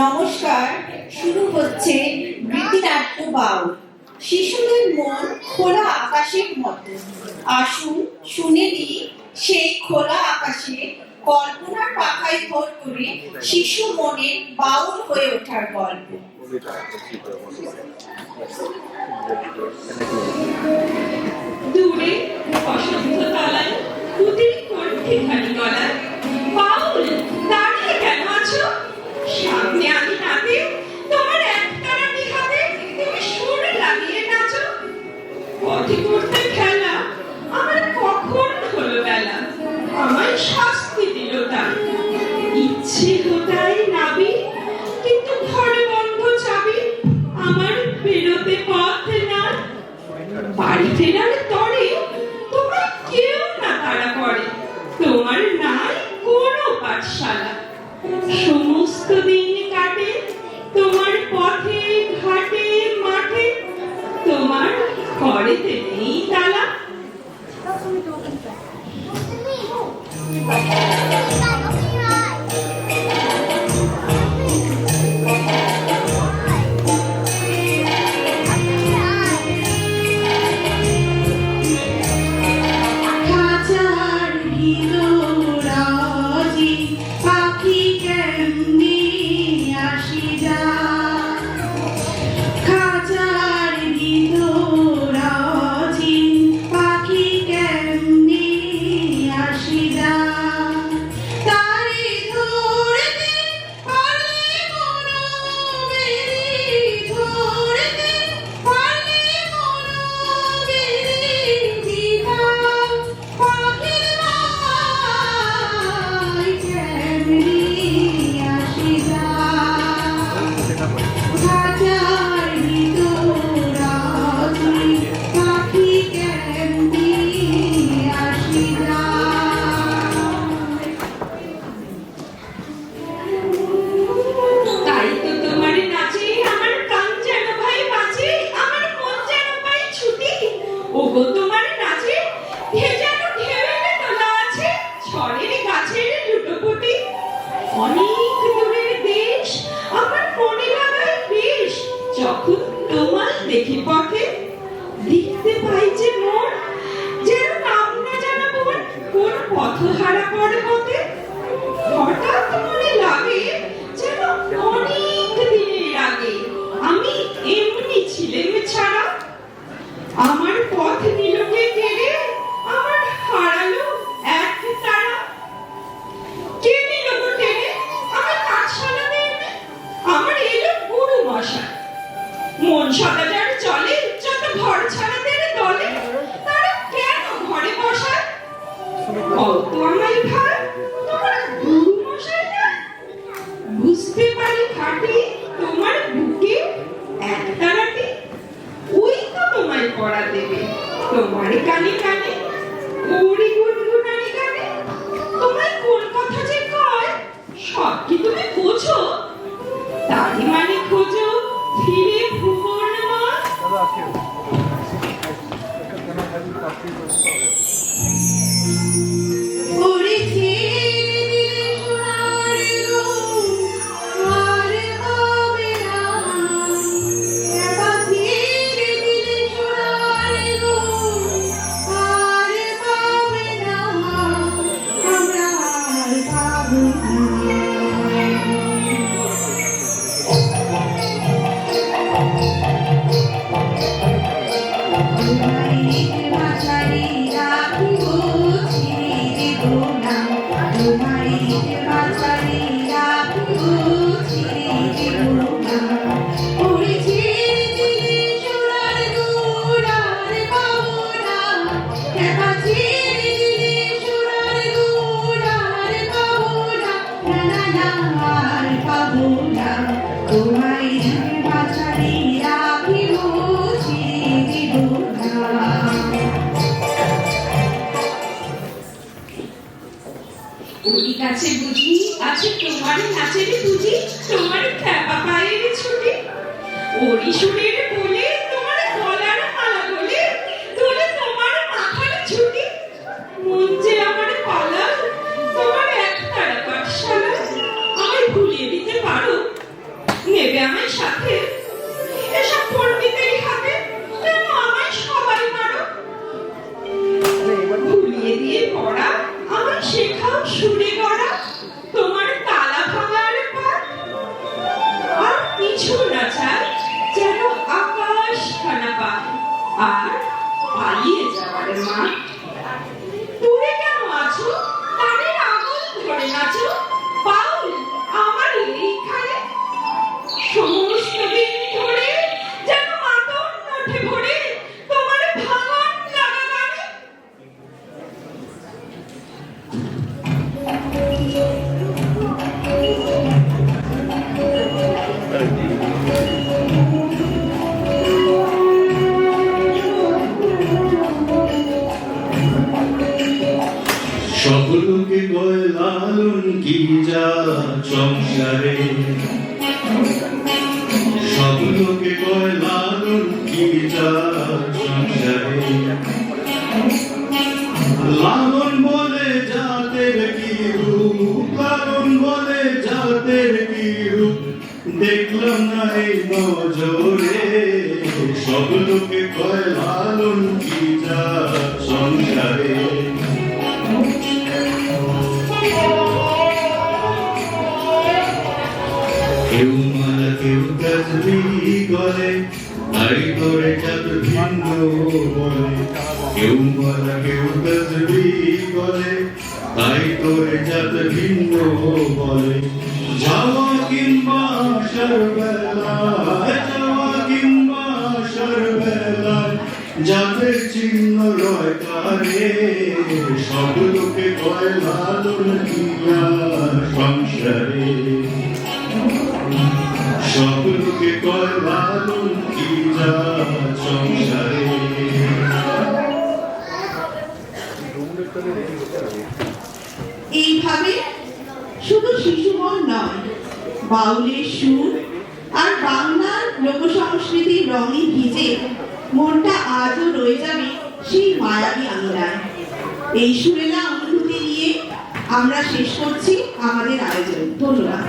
নমস্কার। শুরু হচ্ছে গীতিনাট্য বাউল। শিশুদের মন খোলা আকাশের মতো। আসুন শুনে নিই সেই খোলা আকাশে কল্পনার পাখায় ভর করে শিশু মনে বাউল হয়ে ওঠার গল্প। দূরে অসংখ্য তলায় কুটির কণ্ঠে ঘানি গলায় বাউল দাঁড়িয়ে কেন আছো? সামনে আমি নাতে, তোমার একতারাটি হাতে তুমি সুর লাগিয়ে নাচো। পথে করতে খেলা আমার কখন হলো বেলা, আমায় শাস্তি দিল তার। ইচ্ছে হোতাই নাবি, কিন্তু ঘরে বন্ধ চাবি, আমার বেরোতে পথ না। বাড়ি ফেরার তরে তোমার কেউ না তাড়া করে, তোমার নাই কোনো পাঠশালা। সমস্ত দিন কাটে তোমার পথে ঘাটে মাঠে, তোমার ঘরেতে নেই তালা। বুঝতে পারি খাটি তোমার বুকে একতারাটি, ওই তো তোমায় পড়া দেবে তোমার কানে কানে, ওরি গুনগুনানি গানে। তোমায় কোন কথা যে কয় সব কি তুমি বোঝো? তারি মানে খোঁজো ফিরে ভুবন মা। ওরি কাছে বুঝি আছে তোমার নাচের বুঝি, তোমার খ্যাপা পায়ের ছুটি। ওরি সুরের বলে তোমার গলার মালা বলে তোলে তোমার মাথার ছুটি। মন যে আমার পালা তোমার একতারা পাঠশালা, আমায় ভুলিয়ে দিতে পারো কি যা সংসারে, সব লোকে কয় লালন কি যা সংসারে। লালন বলে জাতের কি রূপ, লালন বলে জাতের কি রূপ, দেখলাম না এই নজরে। সব লোকে কয় লালন কি যা সংসারে। কেউ মালা কেউ তসবিহ করে, তাই করে জাত ভিন্ন বলে। কেউ মালা কেউ তসবিহ করে, তাই করে জাত ভিন্ন বলে। যাওয়া কিংবা আসার বেলায়, যাওয়া কিংবা আসার বেলায়, যাদের চিহ্ন রয় কারে। সব লোকে কয় লালন কি যা সংসারে। সব লোকে কয় লালন কি যা সংসারে। এইভাবে শুধু শিশুমন নয়, বাউলের সুর আর বাংলার লোক সংস্কৃতির রঙে ভিজে মনটা আজও রয়ে যাবে সেই মায়াবী আঙিনায়। এই সুরেলা অনুভূতি নিয়ে আমরা শেষ করছি আমাদের আয়োজন। ধন্যবাদ।